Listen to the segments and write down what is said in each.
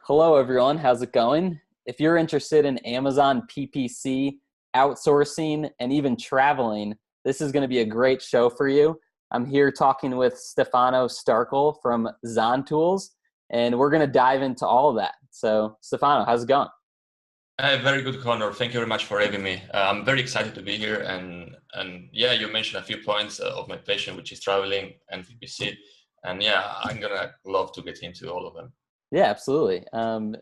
Hello, everyone. How's it going? If you're interested in Amazon PPC, outsourcing, and even traveling, this is going to be a great show for you. I'm here talking with Stefano Starkel from zon.tools, and we're going to dive into all of that. So, Stefano, how's it going? Very good, Connor. Thank you very much for having me. I'm very excited to be here. And yeah, you mentioned a few points of my passion, which is traveling and PPC. And yeah, I'm going to love to get into all of them. Yeah, absolutely.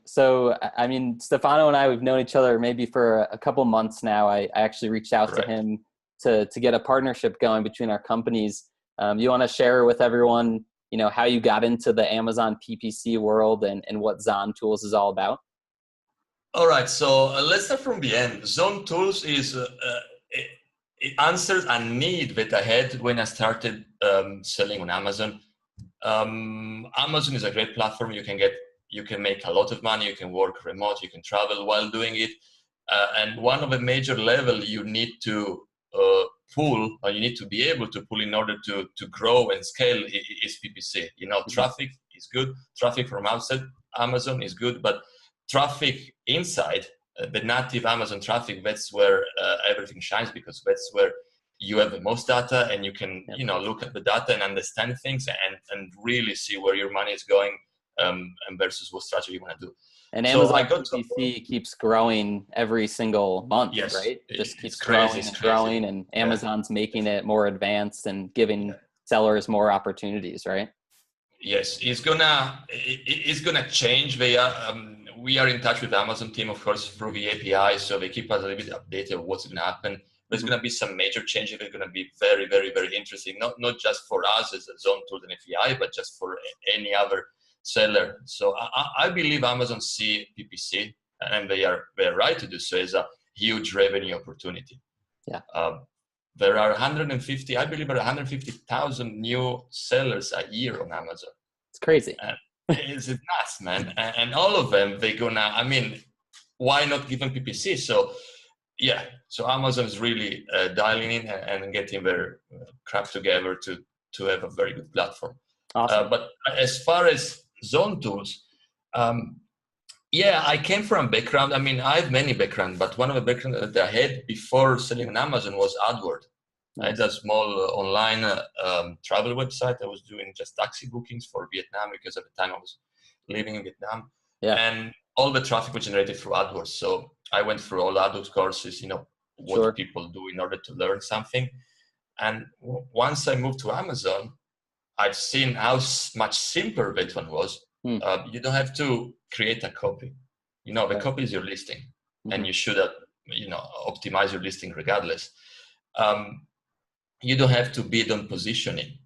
Stefano and I, we've known each other maybe for a couple months now. I actually reached out to him to get a partnership going between our companies. You want to share with everyone, how you got into the Amazon PPC world and what zon.tools is all about? All right, so let's start from the end. zon.tools it answers a need that I had when I started selling on Amazon. Amazon is a great platform. You can make a lot of money. You can work remote. You can travel while doing it. And one of the major level you need to pull, or you need to be able to pull in order to grow and scale is PPC. Traffic is good. Traffic from outside Amazon is good, but traffic inside the native Amazon traffic, that's where everything shines, because that's where you have the most data, and you can look at the data and understand things and really see where your money is going and versus what strategy you want to do. And Amazon PPC keeps growing every single month, yes, right? It just keeps growing and growing, and Amazon's making it more advanced and giving sellers more opportunities, right? Yes, it's gonna change. We are in touch with the Amazon team, of course, through the API, so they keep us a little bit updated of what's gonna happen. There's going to be some major changes that are going to be very, very, very interesting, not just for us as a zon.tools and FEI, but just for any other seller. So I believe Amazon see PPC, and they are right to do so, as a huge revenue opportunity. Yeah. There are 150,000 new sellers a year on Amazon. It's crazy. It's nuts, man. And all of them, why not give them PPC? So Amazon is really dialing in and getting their crap together to have a very good platform. Awesome. But as far as zon.tools, I came from a background. I mean, I have many backgrounds, but one of the backgrounds that I had before selling on Amazon was AdWords. Nice. I had a small online travel website. I was doing just taxi bookings for Vietnam, because at the time I was living in Vietnam. Yeah. And all the traffic was generated through AdWords. So I went through all AdWords courses, what people do in order to learn something. And once I moved to Amazon, I've seen how much simpler that one was. You don't have to create a copy. The copy is your listing, and you should optimize your listing regardless. You don't have to bid on positioning.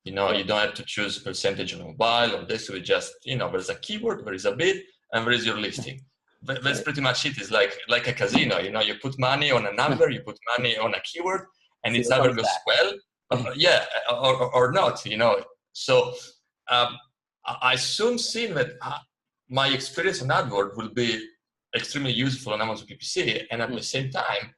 You don't have to choose percentage on mobile or this. We just, there's a keyword, there is a bid, and there is your listing. That's pretty much it. It's like a casino. You put money on a number, you put money on a keyword, and it's either goes well, or not. So I soon seen that my experience on AdWords will be extremely useful on Amazon PPC, and at the same time,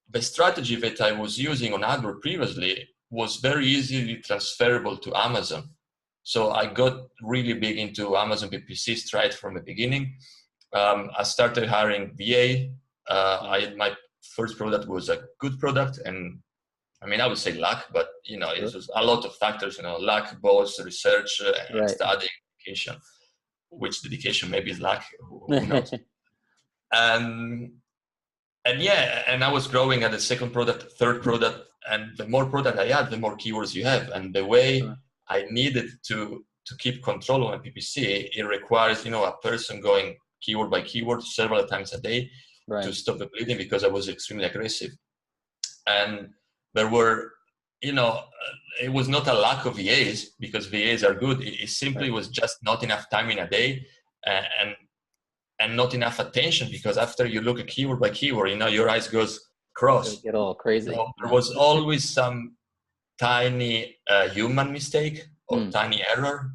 the strategy that I was using on AdWords previously was very easily transferable to Amazon. So I got really big into Amazon PPC straight from the beginning. I started hiring VA. My first product was a good product, and I would say luck, but it was a lot of factors. Luck, both research, and studying, dedication. Which dedication maybe is luck? Who knows? And I was growing at the second product, third product, and the more product I had, the more keywords you have. And the way I needed to keep control of my PPC, it requires, a person going keyword by keyword several times a day to stop the bleeding, because I was extremely aggressive. And there were, it was not a lack of VAs, because VAs are good. It simply was just not enough time in a day, and not enough attention, because after you look at keyword by keyword, your eyes goes cross. Get a little crazy. There was always some tiny human mistake or tiny error,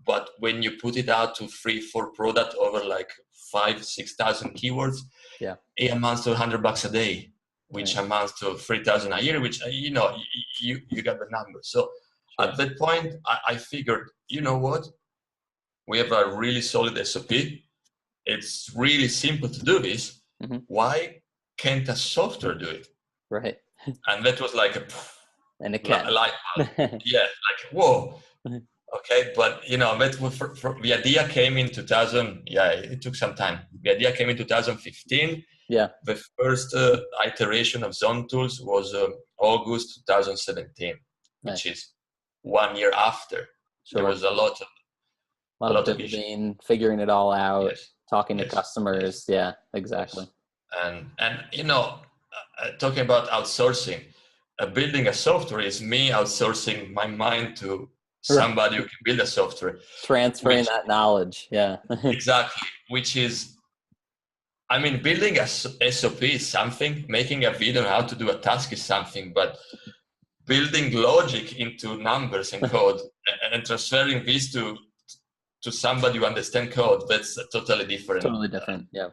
but when you put it out to 3-4 product over like 5,000-6,000 keywords, it amounts to $100 a day, which amounts to 3,000 a year, which you got the number. So at that point, I figured, you know what? We have a really solid SOP. It's really simple to do this. Mm-hmm. Why can't a software do it? Right. And that was like And it can. yeah, like, whoa. Okay, but that was the idea came in 2000. Yeah, it took some time. The idea came in 2015. Yeah. The first iteration of zon.tools was August 2017, which is 1 year after. Sure. There was a lot of building, figuring it all out, yes. talking to customers. Yes. Yeah, exactly. Yes. And talking about outsourcing, building a software is me outsourcing my mind to somebody who can build a software. Transferring that knowledge. Yeah. Exactly. Which is, building a SOP is something, making a video on how to do a task is something, but building logic into numbers and code and transferring this to somebody who understands code, that's totally different. Totally different, yeah.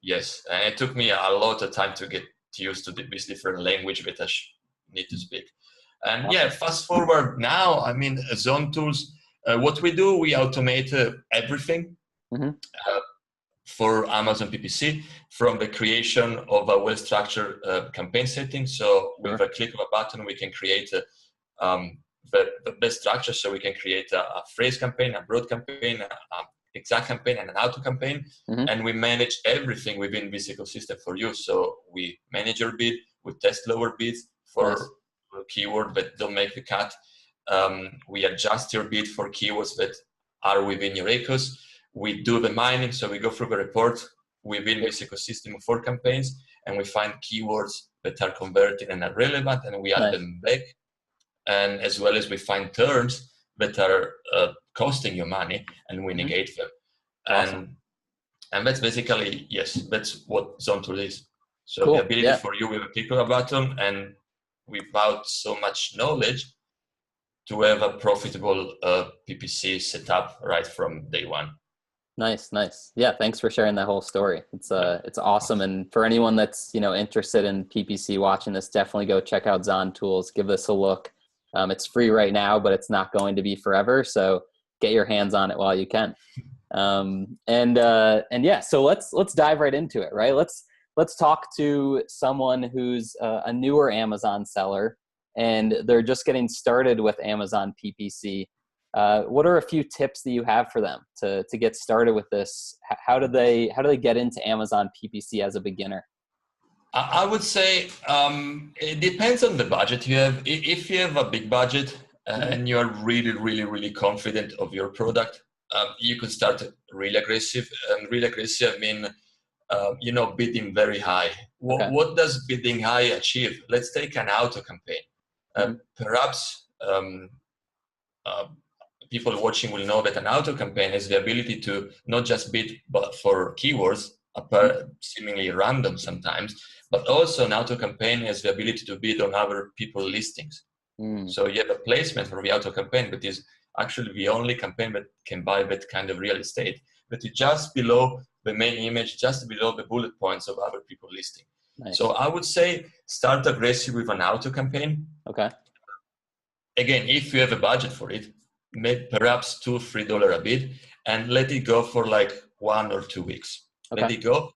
Yes, and it took me a lot of time to get used to this different language that I need to speak. And yeah, fast forward now, zon.tools, what we do, we automate everything for Amazon PPC, from the creation of a well-structured campaign setting. So with a click of a button, we can create the best structure. So we can create a phrase campaign, a broad campaign, an exact campaign, and an auto campaign. And we manage everything within this ecosystem for you. So we manage your bid, we test lower bids for keywords that don't make the cut. We adjust your bid for keywords that are within your ecos. We do the mining, so we go through the report within this ecosystem of 4 campaigns, and we find keywords that are converted and are relevant, and we add them back. And as well as we find terms that are costing you money, and we negate them. And that's basically, that's what zon.tools is. So the ability for you with a click of a button and without so much knowledge to have a profitable PPC set up right from day one. Nice. Yeah, thanks for sharing that whole story. It's awesome. And for anyone that's interested in PPC watching this, definitely go check out zon.tools. Give this a look. It's free right now, but it's not going to be forever. So get your hands on it while you can. So let's dive right into it. Right. Let's talk to someone who's a newer Amazon seller and they're just getting started with Amazon PPC. What are a few tips that you have for them to get started with this? How do they get into Amazon PPC as a beginner? I would say it depends on the budget you have. If you have a big budget and you are really, really, really confident of your product, you can start really aggressive. And really aggressive, I mean, bidding very high. What does bidding high achieve? Let's take an auto campaign. Perhaps people watching will know that an auto campaign has the ability to not just bid but for keywords, seemingly random sometimes, but also an auto campaign has the ability to bid on other people's listings. So you have a placement for the auto campaign, but is actually the only campaign that can buy that kind of real estate, but it's just below the main image, just below the bullet points of other people's listing. Nice. So I would say start aggressive with an auto campaign. Okay. Again, if you have a budget for it, make perhaps $2-3 a bid and let it go for like 1 or 2 weeks. Let it go.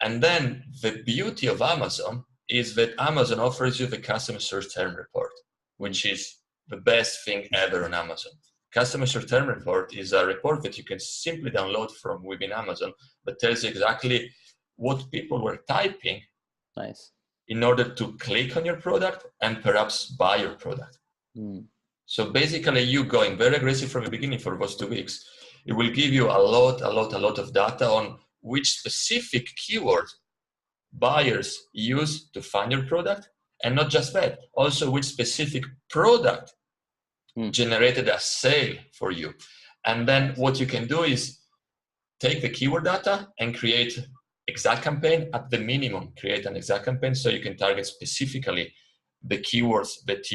And then the beauty of Amazon is that Amazon offers you the customer search term report, which is the best thing ever on Amazon. Customer search term report is a report that you can simply download from within Amazon that tells you exactly what people were typing in order to click on your product and perhaps buy your product. So basically you going very aggressive from the beginning for those 2 weeks, it will give you a lot of data on which specific keyword buyers use to find your product. And not just that, also which specific product generated a sale for you. And then what you can do is take the keyword data and create exact campaign at the minimum, create an exact campaign so you can target specifically the keywords that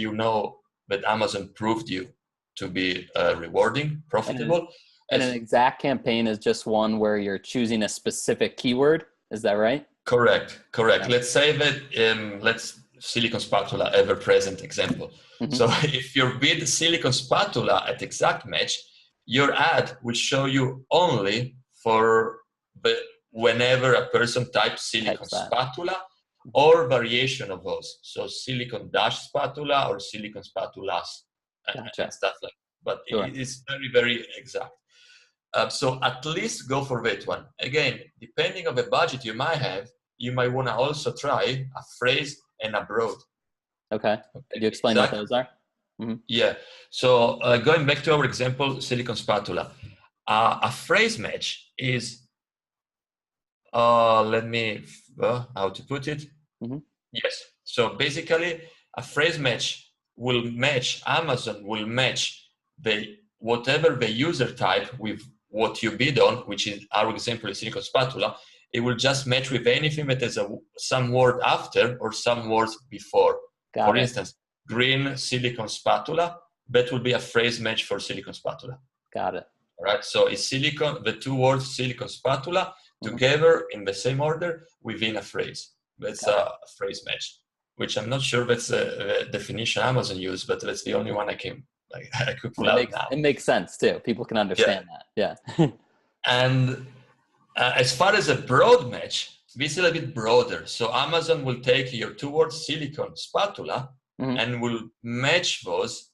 that Amazon proved you to be rewarding, profitable. And an exact campaign is just one where you're choosing a specific keyword. Is that right? Correct. Yeah. Let's say that, silicone spatula, ever-present example. So if you bid silicone spatula at exact match, your ad will show you only for whenever a person types silicon spatula or variation of those. So silicon dash spatula or silicon spatulas and stuff like that. But it's very, very exact. So at least go for that one. Again, depending on the budget you might have, you might want to also try a phrase and a broad. Okay. Could you explain what those are? Mm-hmm. Yeah. So going back to our example, silicon spatula. A phrase match is, how to put it? Mm-hmm. Yes. So basically, a phrase match will match, Amazon will match whatever the user type with what you bid on, which is our example is silicon spatula. It will just match with anything that has some word after or some words before. For instance, green silicon spatula, that will be a phrase match for silicon spatula. Got it. All right. So it's silicon, the two words silicon spatula together in the same order within a phrase. That's a phrase match, which I'm not sure that's the definition Amazon used, but that's the only one I could pull out now. It makes sense too. People can understand that. Yeah. And as far as a broad match, this is a bit broader. So Amazon will take your two words silicon spatula and will match those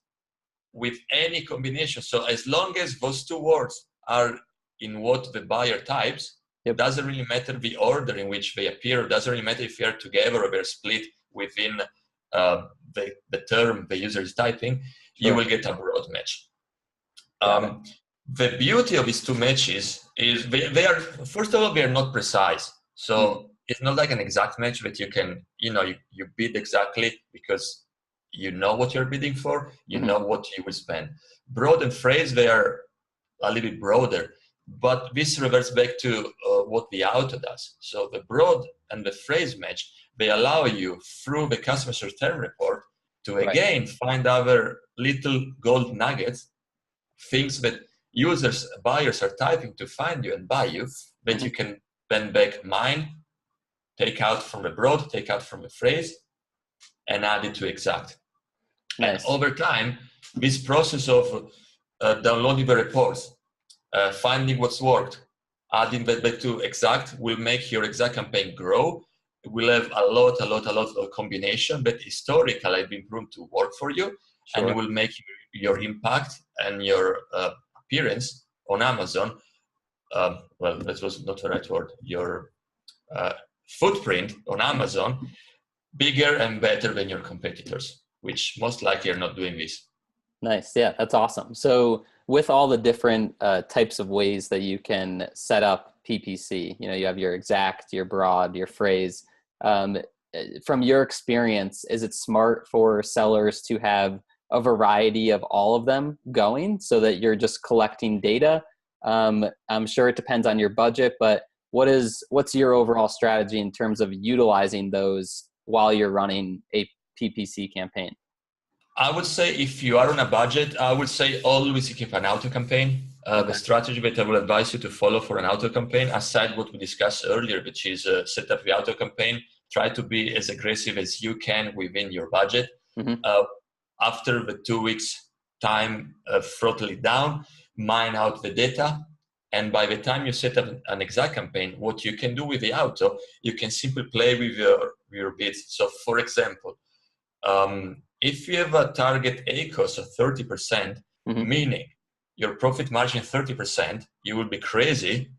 with any combination. So as long as those two words are in what the buyer types, it doesn't really matter the order in which they appear. It doesn't really matter if they are together or they're split within the term the user is typing. You will get a broad match. The beauty of these two matches is they are, first of all, they are not precise. So it's not like an exact match that you can, you bid exactly because you know what you're bidding for, you know what you will spend. Broad and phrase, they are a little bit broader, but this reverts back to what the auto does. So the broad and the phrase match, they allow you through the customer return report to again find other little gold nuggets, things that buyers are typing to find you and buy you, that you can then mine, take out from the broad, take out from the phrase, and add it to exact. Nice. And over time, this process of downloading the reports, finding what's worked, adding that to exact will make your exact campaign grow. It will have a lot of combination that historically have been proven to work for you, and it will make your impact and your appearance on Amazon, well, that was not the right word, your footprint on Amazon bigger and better than your competitors, which most likely are not doing this. Nice. Yeah, that's awesome. So with all the different types of ways that you can set up PPC, you have your exact, your broad, your phrase. From your experience, is it smart for sellers to have a variety of all of them going so that you're just collecting data? I'm sure it depends on your budget, but what's your overall strategy in terms of utilizing those while you're running a PPC campaign? I would say if you are on a budget, I would say always keep an auto campaign. The strategy that I would advise you to follow for an auto campaign, aside what we discussed earlier, which is set up the auto campaign, try to be as aggressive as you can within your budget. After the 2 weeks time, throttle it down, mine out the data. And by the time you set up an exact campaign, what you can do with the auto, you can simply play with your bids. So for example, if you have a target ACOS of 30%, meaning your profit margin 30%, you would be crazy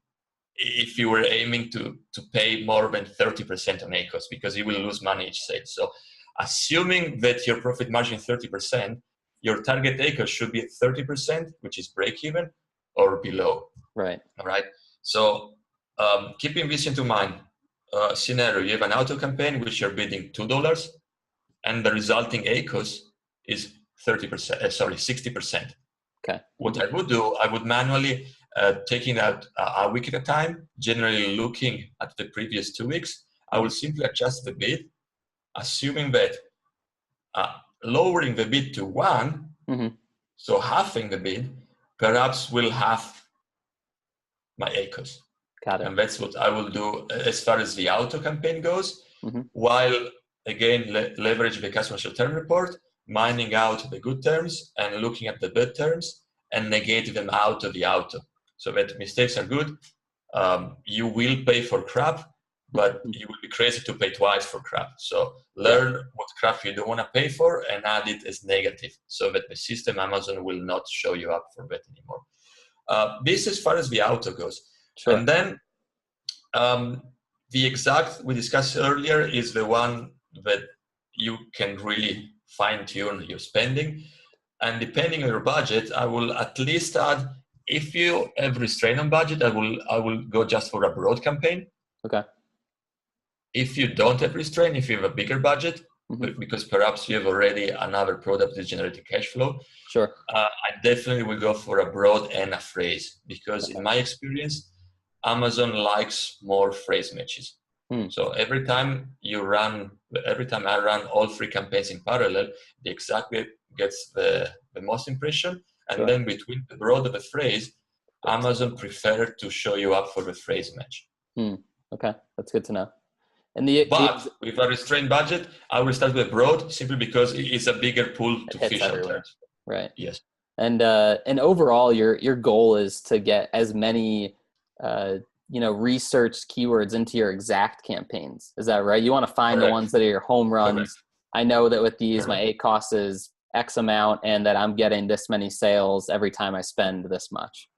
if you were aiming to pay more than 30% on ACOS, because you will lose money each sale. So assuming that your profit margin 30%, your target ACOS should be at 30%, which is break even or below. Right. All right. So keeping this into mind, scenario, you have an auto campaign which you're bidding $2, and the resulting ACOS is 60%. Okay. What I would do, I would manually taking out a week at a time, generally looking at the previous 2 weeks. I will simply adjust the bid, assuming that lowering the bid to 1, so halving the bid, perhaps will halve my ACOS. Got it. And that's what I will do as far as the auto campaign goes, while again leverage the customer return report, mining out the good terms and looking at the bad terms, and negate them out of the auto. So that mistakes are good. You will pay for crap, but you will be crazy to pay twice for crap. So learn what crap you don't want to pay for and add it as negative, so that the system, Amazon, will not show you up for that anymore. This as far as the auto goes. Sure. And then the exact we discussed earlier is the one that you can really fine tune your spending. And depending on your budget, I will at least add, if you have restraint on budget, I will go just for a broad campaign. Okay. If you don't have restraint, if you have a bigger budget, because perhaps you have already another product that's generating cash flow, sure. I definitely will go for a broad and a phrase, because in my experience, Amazon likes more phrase matches. So every time I run all 3 campaigns in parallel, the exact gets the most impression. And then between the broad and the phrase, Amazon prefer to show you up for the phrase match. Okay, that's good to know. And but with a restrained budget, I will start with broad, simply because it's a bigger pool to fish out. Right. Yes. And overall, your goal is to get as many researched keywords into your exact campaigns. Is that right? You want to find the ones that are your home runs. Correct. I know that with these, my ACoS is X amount, and that I'm getting this many sales every time I spend this much.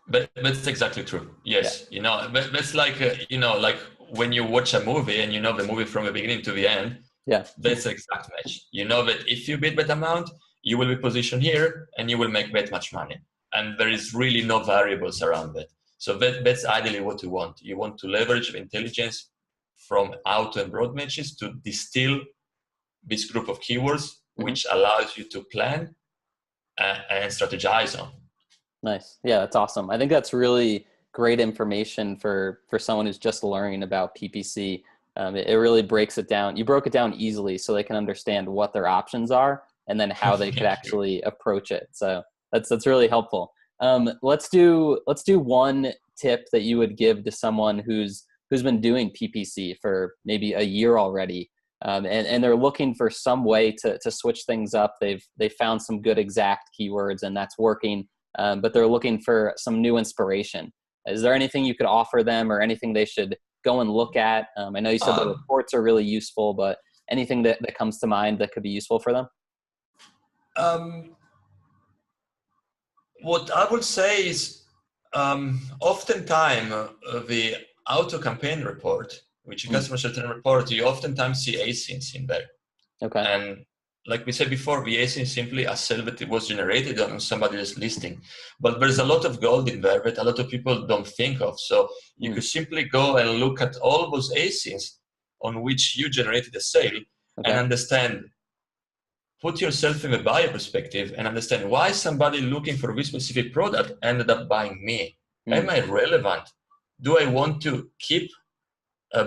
But that's exactly true. Yes. Yeah. That's like, like when you watch a movie and you know the movie from the beginning to the end. Yeah. That's the exact match. You know that if you bid that amount, you will be positioned here and you will make that much money. And there is really no variables around that. So that's ideally what you want. You want to leverage the intelligence from auto and broad matches to distill this group of keywords, which allows you to plan and strategize on. Nice. Yeah, that's awesome. I think that's really great information for someone who's just learning about PPC. It really breaks it down. You broke it down easily so they can understand what their options are and then how they could actually approach it. So that's really helpful. Let's do one tip that you would give to someone who's been doing PPC for maybe a year already, and they're looking for some way to switch things up. They've found some good exact keywords and that's working, but they're looking for some new inspiration. Is there anything you could offer them, or anything they should go and look at? I know you said the reports are really useful, but anything that comes to mind that could be useful for them? What I would say is, oftentimes the auto campaign report, which is customer certain report, you oftentimes see asins in there. Okay. And like we said before, the asin is simply a sale that it was generated on somebody's listing. But there's a lot of gold in there that a lot of people don't think of. So you could simply go and look at all those asins on which you generated a sale and understand, put yourself in the buyer perspective and understand why somebody looking for this specific product ended up buying me. Am I relevant? Do I want to keep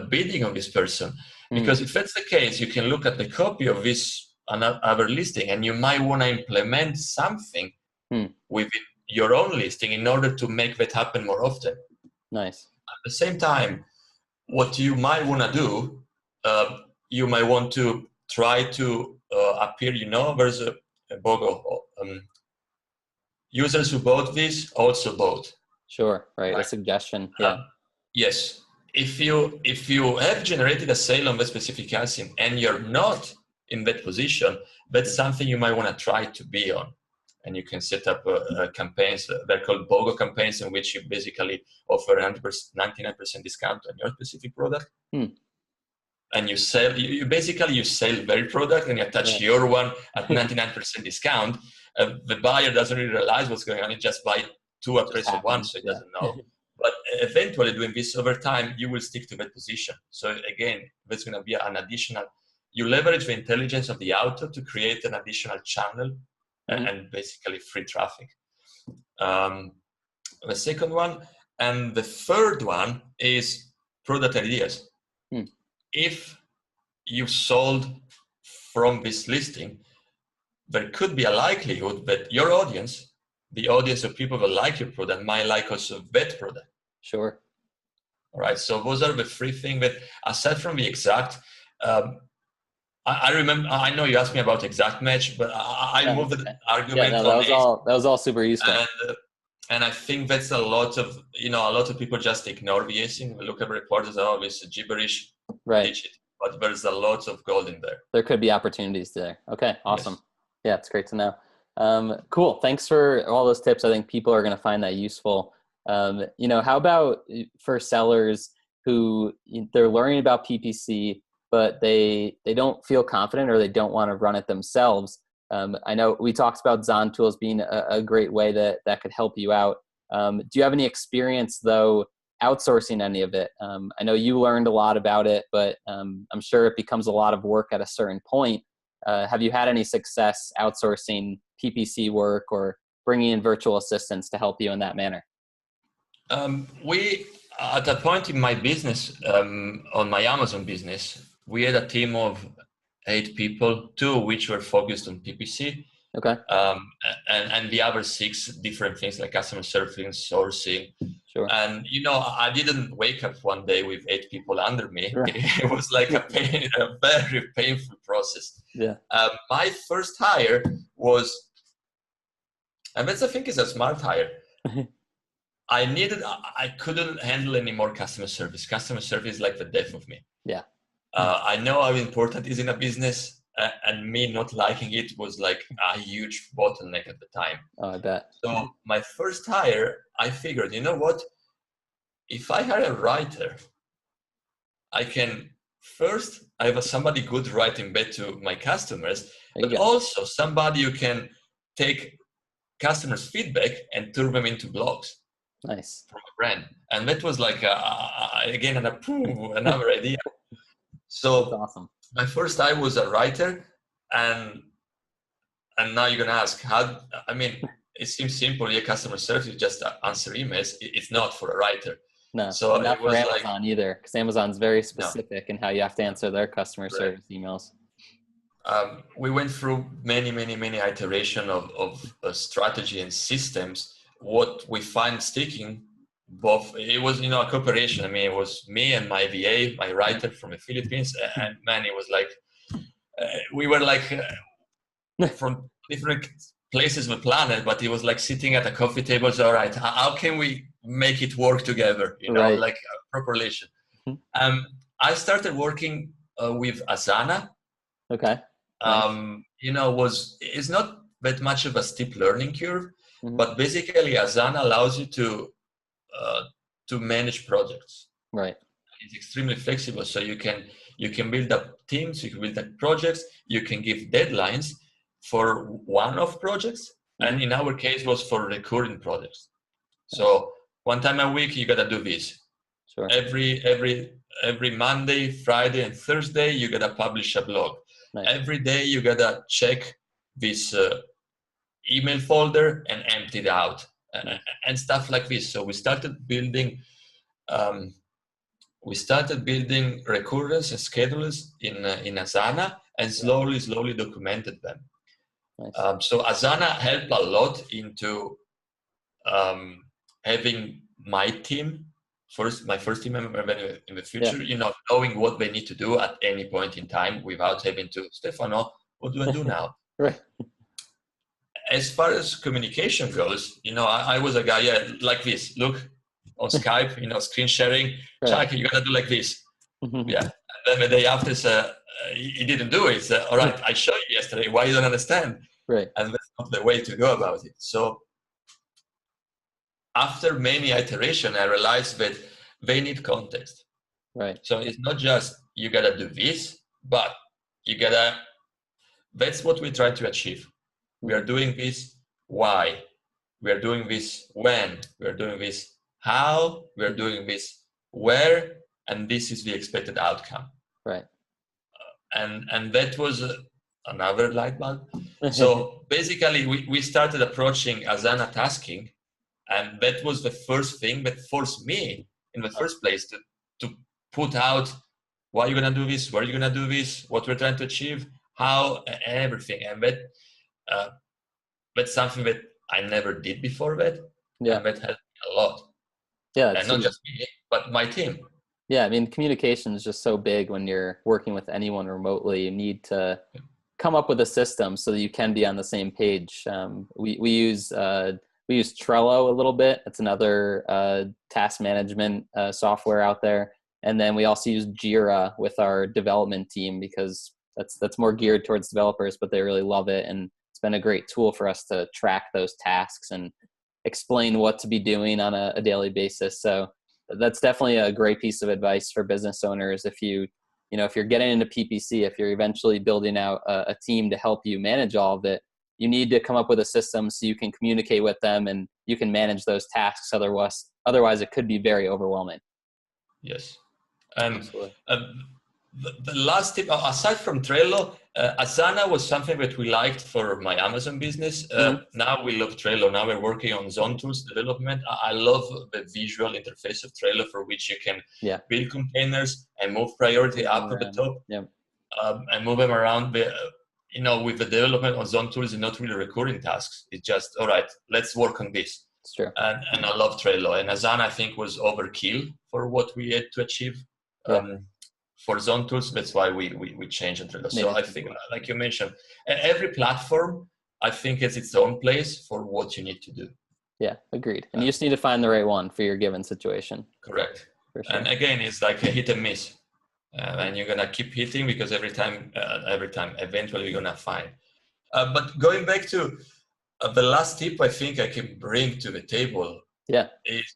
bidding on this person? Because if that's the case, you can look at the copy of this another listing and you might want to implement something with your own listing in order to make that happen more often. Nice. At the same time, what you might want to do, you might want to try to appear, there's a BOGO. Users who bought this also bought. Sure, right. A suggestion. Yeah. Yes. If you have generated a sale on that specific asin and you're not in that position, that's something you might want to try to be on. And you can set up campaigns. They're called BOGO campaigns, in which you basically offer 99% discount on your specific product. And you sell, you sell their product and you attach your one at 99% discount. The buyer doesn't really realize what's going on. He just buys 2 at price of 1, so he doesn't know. But eventually, doing this over time, you will stick to that position. So again, that's going to be an additional. You leverage the intelligence of the auto to create an additional channel and basically free traffic. The second one, and the third one is product ideas. If you sold from this listing, there could be a likelihood that your audience, the audience of people that like your product, might like also that product. Sure. All right. So those are the 3 things that, aside from the exact, I remember, I know you asked me about exact match, but I moved the Yeah, argument no, on it. that was all super useful. And I think that's a lot of people just ignore the async. We look at reports as, oh, this is gibberish, Right. ditch it. But there's a lot of gold in there. There could be opportunities there. Okay, awesome. Yes. Yeah, it's great to know. Cool. Thanks for all those tips. I think people are going to find that useful. How about for sellers who they're learning about PPC, but they don't feel confident or they don't want to run it themselves? I know we talked about zon.tools being a great way that could help you out. Do you have any experience though outsourcing any of it? I know you learned a lot about it, but I'm sure it becomes a lot of work at a certain point. Have you had any success outsourcing PPC work or bringing in virtual assistants to help you in that manner? We, at a point in my business, on my Amazon business, we had a team of 8 people, 2 of which were focused on PPC. Okay. And the other 6 different things like customer service, sourcing. Sure. And, I didn't wake up one day with 8 people under me. Right. It was like a very painful process. Yeah. My first hire was, and that's I think is a smart hire. I couldn't handle any more customer service. Customer service is like the death of me. Yeah. I know how important it is in a business, and me not liking it was like a huge bottleneck at the time. Oh, I bet. So my first hire, I figured, you know what? If I hire a writer, I have somebody good writing back to my customers, but also somebody who can take customers' feedback and turn them into blogs. Nice. From a brand. And that was like, again, another idea. So that's awesome. My first time was a writer, and now you're gonna ask how. I mean, it seems simple. Your customer service, you just answer emails. It's not for a writer. No, so not for Amazon either, because Amazon's very specific in how you have to answer their customer service emails. We went through many iterations of strategy and systems. What we find sticking, both it was a cooperation. I mean, it was me and my VA, my writer from the Philippines, and man, it was like we were like from different places of the planet, but it was like sitting at a coffee table. So, all right, how can we make it work together? Like a proper relation. I started working with Asana. Okay. It's not that much of a steep learning curve. But basically, Asana allows you to manage projects. Right. It's extremely flexible, so you can build up teams, you can build up projects, you can give deadlines for one-off projects, and in our case was for recurring projects. So one time a week you gotta do this. Sure. Every Monday, Friday, and Thursday you gotta publish a blog. Nice. Every day you gotta check this email folder and empty it out, and stuff like this. So we started building recurrence and schedules in Asana, and slowly documented them. Nice. So Asana helped a lot into having my first team member in the future, knowing what they need to do at any point in time without having to, Stefano, what do I do now? Right. As far as communication goes, I was a guy like this. Look on Skype, screen sharing. Right. Chuck, you gotta do like this. Yeah. And then the day after, he didn't do it. All right, I showed you yesterday. Why you don't understand? Right. And that's not the way to go about it. So after many iterations, I realized that they need context. Right. So it's not just you gotta do this, but that's what we try to achieve. We are doing this, why? We are doing this, when? We are doing this, how? We are doing this, where? And this is the expected outcome. Right. And that was another light bulb. So basically, we started approaching Asana tasking, and that was the first thing that forced me in the first place to put out why you're going to do this, where you're going to do this, what we're trying to achieve, how, and everything. And that's something that I never did before that. Yeah. And that helped me a lot. Yeah. And not just me, but my team. Yeah, I mean, communication is just so big when you're working with anyone remotely. You need to come up with a system so that you can be on the same page. We use Trello a little bit. It's another task management software out there, and then we also use Jira with our development team because that's more geared towards developers, but they really love it, and it's been a great tool for us to track those tasks and explain what to be doing on a daily basis. So that's definitely a great piece of advice for business owners. If if you're getting into PPC, if you're eventually building out a team to help you manage all of it, you need to come up with a system so you can communicate with them and you can manage those tasks. Otherwise it could be very overwhelming. Yes. The last tip, aside from Trello, Asana was something that we liked for my Amazon business. Now we love Trello. Now we're working on zon.tools development. I love the visual interface of Trello, for which you can build containers and move priority up at the top and move them around. With the development of zon.tools, it's not really recurring tasks. It's just, all right, let's work on this. It's true. And I love Trello. And Asana, I think, was overkill for what we had to achieve. For zon.tools, that's why we changed Trello. So I think, like you mentioned, every platform, I think, has its own place for what you need to do. Yeah, agreed. And you just need to find the right one for your given situation. Correct. For sure. And again, it's like a hit and miss. And you're going to keep hitting because every time, eventually you're going to find. But going back to the last tip I think I can bring to the table is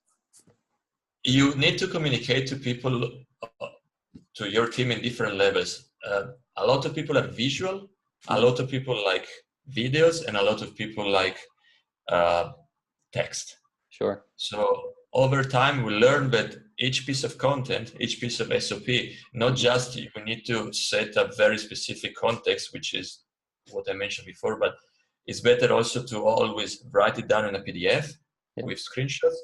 you need to communicate to people, to your team in different levels. A lot of people are visual, a lot of people like videos, and a lot of people like text. Sure. So over time, we learn that each piece of content, each piece of SOP, not just we need to set up very specific context, which is what I mentioned before, but it's better also to always write it down in a PDF with screenshots,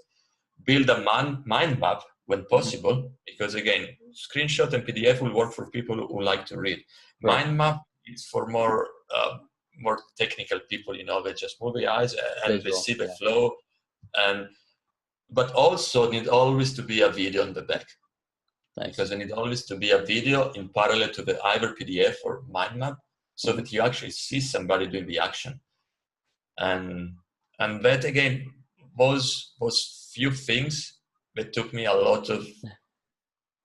build a mind map when possible, because again, screenshot and PDF will work for people who like to read. Right. Mind map is for more technical people, they just move the eyes and they see the flow. But also need always to be a video on the back. Nice. Because there need always to be a video in parallel to the either PDF or mind map, so that you actually see somebody doing the action. And that again was few things that took me a lot of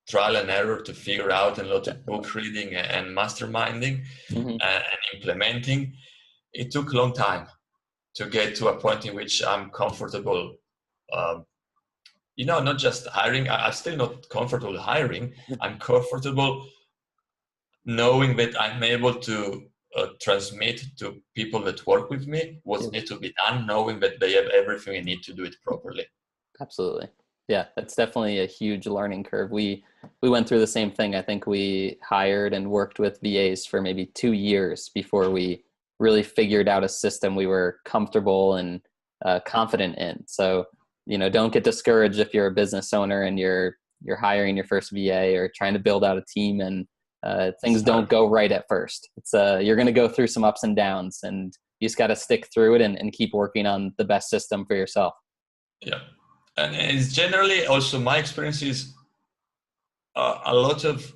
trial and error to figure out, and a lot of book reading and masterminding and implementing. It took a long time to get to a point in which I'm comfortable, not just hiring. I'm still not comfortable hiring. I'm comfortable knowing that I'm able to transmit to people that work with me what needs to be done, knowing that they have everything they need to do it properly. Absolutely. Yeah, that's definitely a huge learning curve. We went through the same thing. I think we hired and worked with VAs for maybe 2 years before we really figured out a system we were comfortable and confident in. So, don't get discouraged if you're a business owner and you're hiring your first VA or trying to build out a team and things don't go right at first. It's you're going to go through some ups and downs, and you just got to stick through it and keep working on the best system for yourself. Yeah. And it's generally also my experience is a lot of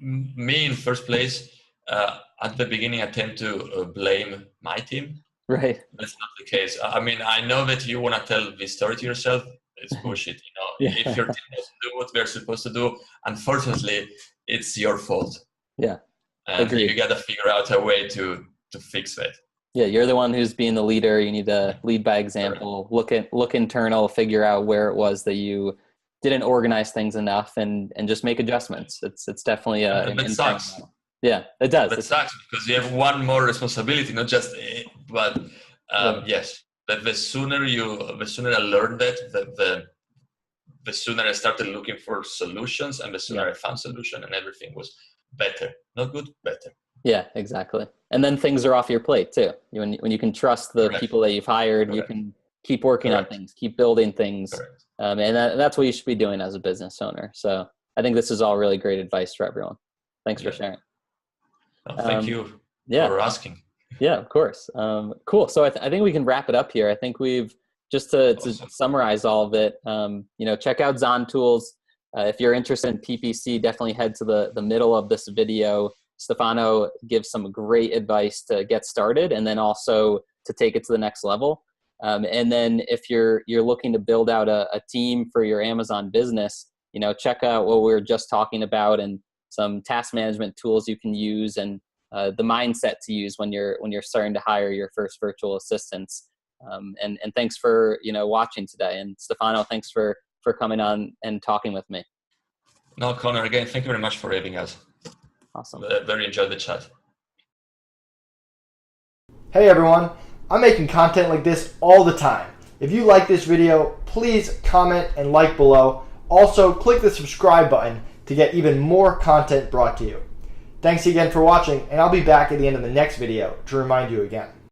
me in first place. At the beginning, I tend to blame my team. Right. That's not the case. I mean, I know that you want to tell this story to yourself. It's bullshit. If your team doesn't do what they're supposed to do, unfortunately, it's your fault. Yeah. And agreed. You got to figure out a way to fix that. Yeah, you're the one who's being the leader. You need to lead by example. Correct. Look internal, figure out where it was that you didn't organize things enough, and just make adjustments. It's definitely that sucks. Yeah, it does. That sucks because you have one more responsibility, not just. But yes, but the sooner I learned that, the sooner I started looking for solutions, and the sooner I found solution, and everything was better. Not good, better. Yeah, exactly. And then things are off your plate too. When you can trust the people that you've hired, you can keep working on things, keep building things. And that's what you should be doing as a business owner. So I think this is all really great advice for everyone. Thanks for sharing. Thank you for asking. Yeah, of course. Cool. So I think we can wrap it up here. I think we've to summarize all of it. Check out zon.tools. If you're interested in PPC, definitely head to the middle of this video. Stefano gives some great advice to get started and then also to take it to the next level. And then if you're looking to build out a team for your Amazon business, check out what we were just talking about and some task management tools you can use and the mindset to use when you're starting to hire your first virtual assistants. And thanks for watching today. And Stefano, thanks for coming on and talking with me. No, Connor, again, thank you very much for having us. Awesome. Very enjoyed the chat. Hey everyone, I'm making content like this all the time. If you like this video, please comment and like below. Also, click the subscribe button to get even more content brought to you. Thanks again for watching, and I'll be back at the end of the next video to remind you again.